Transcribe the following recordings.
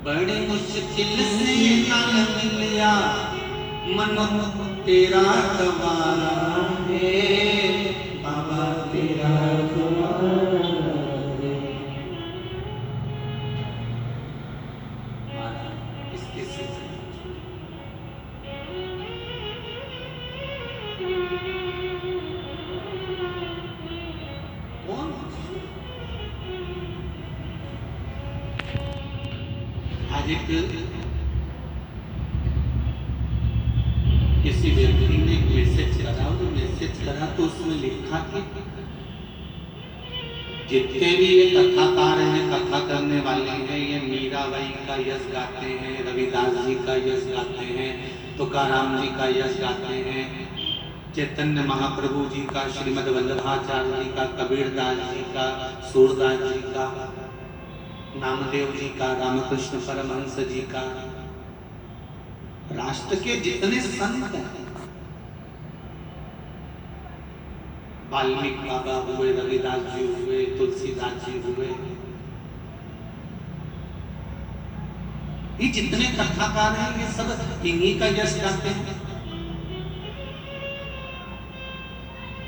बड़ी मुश्किल से नल मिलिया मनो तेरा गवारा है बाबा तेरा गवारा है। इसके सिलसिले कौन आज एक किसी व्यक्ति ने एक मैसेज करा और मैसेज करा तो उसमें लिखा कि जितने भी ये कथाकार हैं, कथा करने वाले हैं, ये मीराबाई का यश गाते हैं, रविदास जी का यश गाते हैं, तुकाराम जी का यश गाते हैं, चैतन्य महाप्रभु जी का, श्रीमद वल्लभाचार्य जी का, कबीरदास जी का, सूरदास जी का, नामदेव जी का, रामकृष्ण परमहंस जी का, राष्ट्र के जितने संत हैं, वाल्मीकि बाबा हुए, रविदास जी हुए, तुलसीदास जी हुए, ये जितने कथाकार हैं ये सब इन्हीं का यश गाते हैं,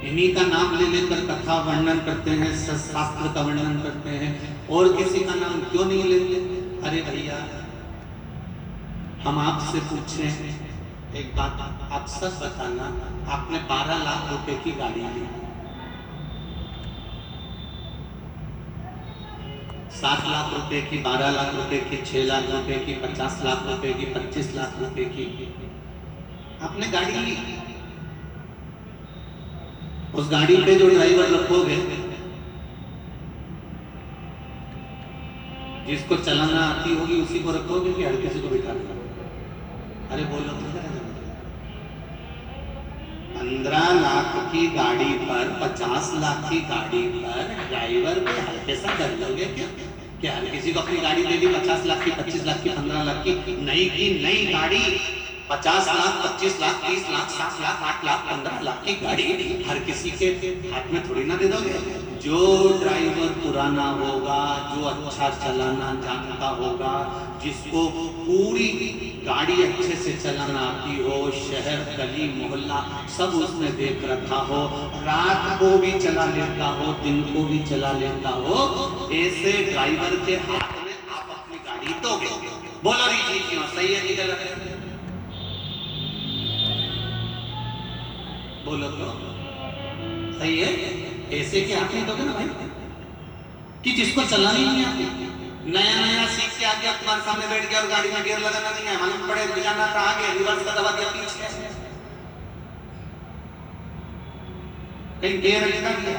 इन्हीं का नाम ले लेकर कथा वर्णन करते हैं, शास्त्र का वर्णन करते हैं, और किसी का नाम क्यों नहीं लेते? अरे भैया हम आपसे पूछें एक बात, आप सच बताना, आपने 12 लाख रुपए की गाड़ी ली, 7 लाख रुपए की, 12 लाख रुपए की, 6 लाख रुपए की, 50 लाख रुपए की, 25 लाख रुपए की आपने गाड़ी ली। उस गाड़ी पे जो ड्राइवर रखोगे, जिसको चलाना आती होगी उसी को रखोगे कि हर किसी को बिठा देना? अरे बोलो, 15 लाख की गाड़ी पर, 50 लाख की गाड़ी पर ड्राइवर पे हल्के सा कर लोगे क्या? क्या हर किसी को अपनी गाड़ी दे दी 50 लाख की, 25 लाख की, 15 लाख की? नई की नई गाड़ी 50 लाख, 25 लाख, 30 लाख, 7 लाख, 8 लाख, 15 लाख की गाड़ी हर किसी के हाथ में थोड़ी ना दे दोगे। जो ड्राइवर पुराना होगा, जो अच्छा चलाना जानता होगा, जिसको पूरी गाड़ी अच्छे से चलाना आती हो, शहर गली मोहल्ला सब उसने देख रखा हो, रात को भी चला लेता हो, दिन को भी चला लेता हो, ऐसे ड्राइवर के हाथ में आप अपनी गाड़ी दोगे? बोलो जी क्यों? सही है कि गलत है? बोलो तो सही है। ऐसे के हाथ नहीं दोगे ना भाई, कि जिसको चलानी नहीं आती, नया नया सीख के आके तुम्हारे सामने बैठ गया और गाड़ी में गियर लगाना नहीं है, मालूम पड़े जाना था आगे, रिवर्स का दबा दिया पीछे, कहीं गियर लगा दिया,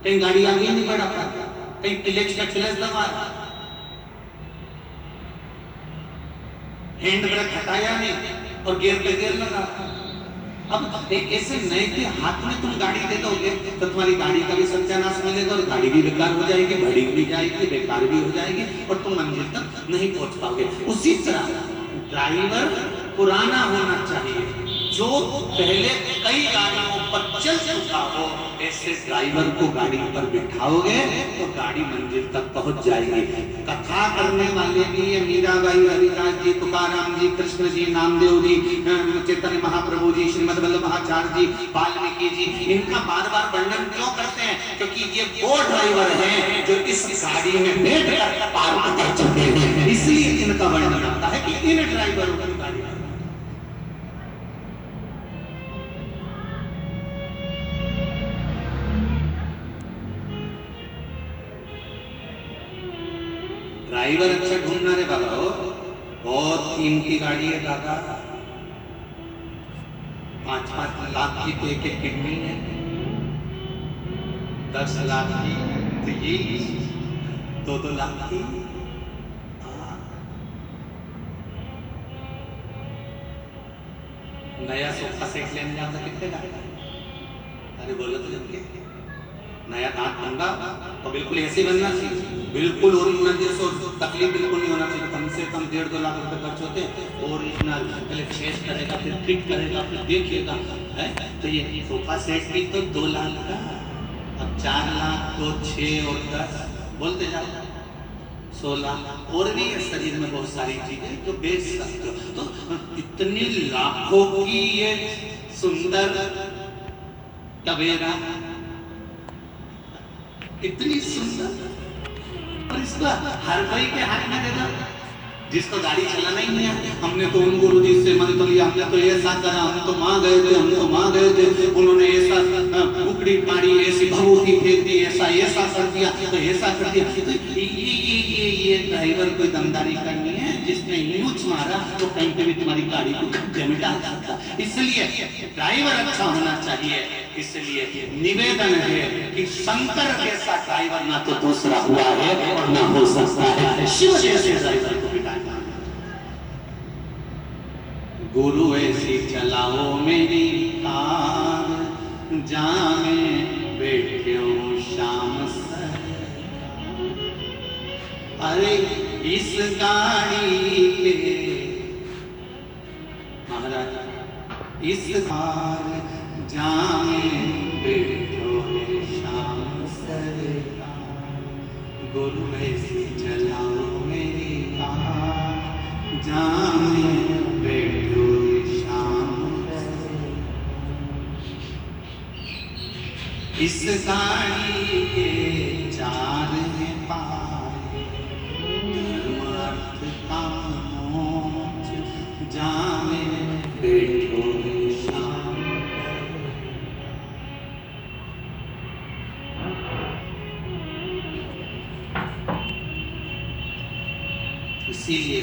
कहीं गाड़ी आगे नहीं बढ़ा पाता, कहीं क्लच का क्लच दबा, हैंड ब्रेक हटाया नहीं और गियर पे गियर लगा। अब एक ऐसे नए के हाथ में तुम गाड़ी दे दोगे तो तुम्हारी गाड़ी का भी सत्यानाश मिलेगा और गाड़ी भी बेकार हो जाएगी, भड़ी भी जाएगी, बेकार भी हो जाएगी और तुम मंजिल तक नहीं पहुंच पाओगे। उसी तरह ड्राइवर पुराना होना चाहिए, जो पहले कई गाड़ियों पर चल चुका हो, ऐसे ड्राइवर को गाड़ी पर बिठाओगे तो गाड़ी मंजिल तक पहुंच जाएगी। कथा करने वाले भी ये मीराबाई, रविदास जी, तुकाराम जी, कृष्ण जी, नामदेव जी, चैतन्य महाप्रभु जी, श्रीमद वल्लभाचार्य जी, वाल्मीकि जी, इनका बार बार वर्णन क्यों करते हैं? क्योंकि ये वो ड्राइवर हैं जो इस गाड़ी में बैठ कर पार कर चुके हैं, इसलिए इनका वर्णन आता है कि इन ड्राइवरों की गाड़ी। ड्राइवर अच्छा ढूंढना रे बाबा, हो बहुत कीमती गाड़ी है दादा, 5-5 लाख की तो एक किडनी है, 10 लाख की तो ये, 2-2 लाख की। नया सोफा सेट लेने जाता कितने का? अरे बोलो तो जल्दी। नया दांत बनगा तो बिल्कुल ऐसे बनना चाहिए, बिल्कुल ओरिजिनल, जैसे तकलीफ बिल्कुल नहीं होना चाहिए। कम से कम 1.5-2 लाख रुपए खर्च होते हैं। ओरिजिनल पहले चेंज करेगा, फिर फिट करेगा, फिर देखिएगा है। तो ये सोफा सेट भी तो 2 लाख का, अब 4 लाख तो 6 और 10 बोलते जाओ। 16 और भी है शरीर में बहुत सारी चीजें जो बेच सकते हो। तो इतनी लाखों की ये सुंदर टवेरा, इतनी सुंदर, और इसको हर कोई के हाथ में दे दो जिसको गाड़ी चलाना ही नहीं आती। हमने तो उन गुरुजी से मंत्र लिया, हमने तो ऐसा करा, हम तो वहां गए थे, हम तो वहां गए थे, उन्होंने ऐसा कुकड़ी पाड़ी, ऐसी भभूति फेंक दी, ऐसा कर दिया, तो ऐसा कर दिया। तो ये ड्राइवर कोई दमदारी करनी है? जिसने यूज मारा तो कहीं पे भी तुम्हारी गाड़ी को जमिटा सकता। इसलिए ड्राइवर अच्छा होना चाहिए। इसलिए निवेदन है कि शंकर जैसा ड्राइवर ना तो दूसरा हुआ है और ना हो सकता है। शिव जैसे ड्राइवर को बिठाना। गुरु ऐसी चलाओ मेरी कार, जाने बैठे हो शाम सर। अरे इस गाड़ी पे महाराज, इस कार जाने बैठो है शाम सरकार। गुरु ऐसी चलाओ मेरी कार, जाने बैठो है शाम सरकार। इस गाड़ी के चार हैं पाए, धर्म अर्थ काम मोक्ष, जाने बैठो है शाम। इसीलिए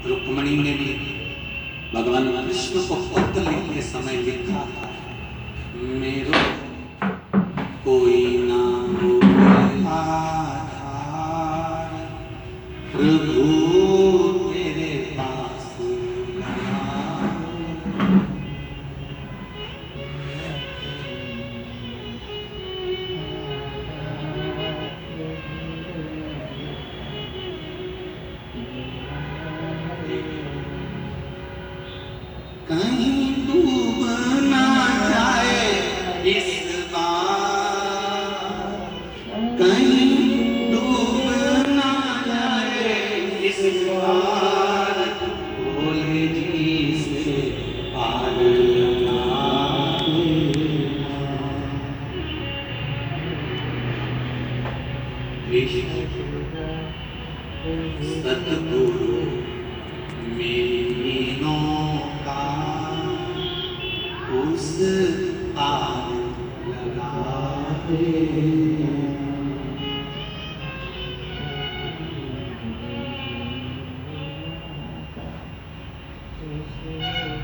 रुक्मणी ने भी भगवान कृष्ण को पत्र लिखते समय लिखा था, मेरो कोई ना हो आधार, प्रभु तेरे पास कहीं डूब ना जाए इस बार, कहीं डूब ना जाए इस बार, भोले जी से पार लगा सतगुरु मेरी नौका उस पार लगा दे।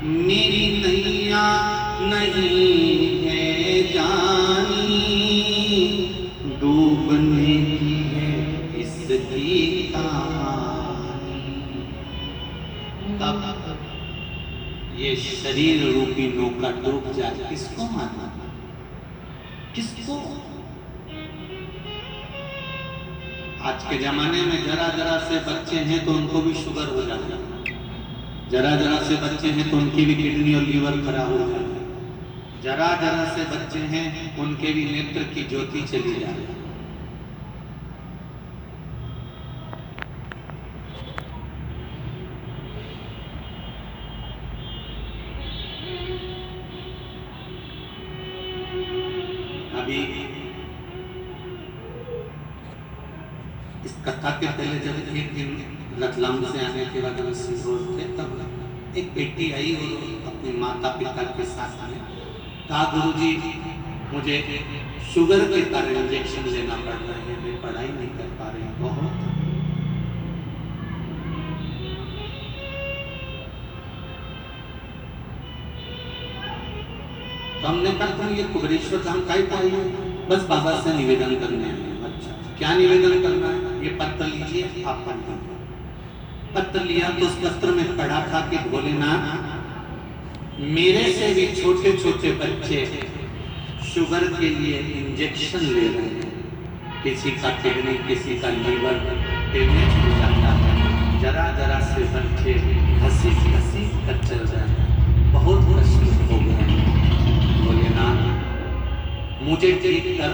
मेरी नैया नहीं है जानी, डूबने की है इसकी कहानी। तब ये शरीर रूपी नौका डूब जाए, किसको मारना? किसको? आज के जमाने में जरा जरा से बच्चे हैं तो उनको भी शुगर हो जाता है, जरा जरा से बच्चे हैं तो उनकी भी किडनी और लीवर खराब हो जाता है, जरा जरा से बच्चे हैं उनके भी नेत्र की ज्योति चली जाती है। अभी इस कथा के पहले जब एक दिन रतलाम से आने के बाद हम सिंदूर थे, तब एक बेटी आई और अपने माता पिता के साथ में कहा, गुरुजी मुझे शुगर के कारण इंजेक्शन लेना पड़ रहा है, मैं पढ़ाई नहीं कर पा रही हूँ बहुत। तो हमने कहा तुम ये कुबरेश्वर धाम काहे पाई हो? बस बाबा से निवेदन करने आए। अच्छा, क्या निवेदन करना है? ये पत्र लीजिए, आप पढ़ लीजिए। पत्र लिया तो उस पत्र में पढ़ा था कि भोलेनाथ, मेरे से भी छोटे छोटे बच्चे शुगर के लिए इंजेक्शन ले रहे हैं, किसी का किडनी, किसी का लीवर डैमेज हो जाता है, जरा जरा से बच्चे घसी घसी कर चल रहे हैं, बहुत कष्ट हो गए। भोलेनाथ मुझे ठीक कर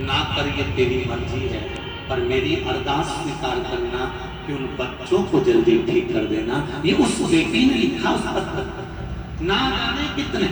ना कर, ये तेरी मर्जी है, पर मेरी अरदास स्वीकार करना कि उन बच्चों को जल्दी ठीक कर देना। ये उस बेटी ने लिखा उस पत्र, ना जाने कितने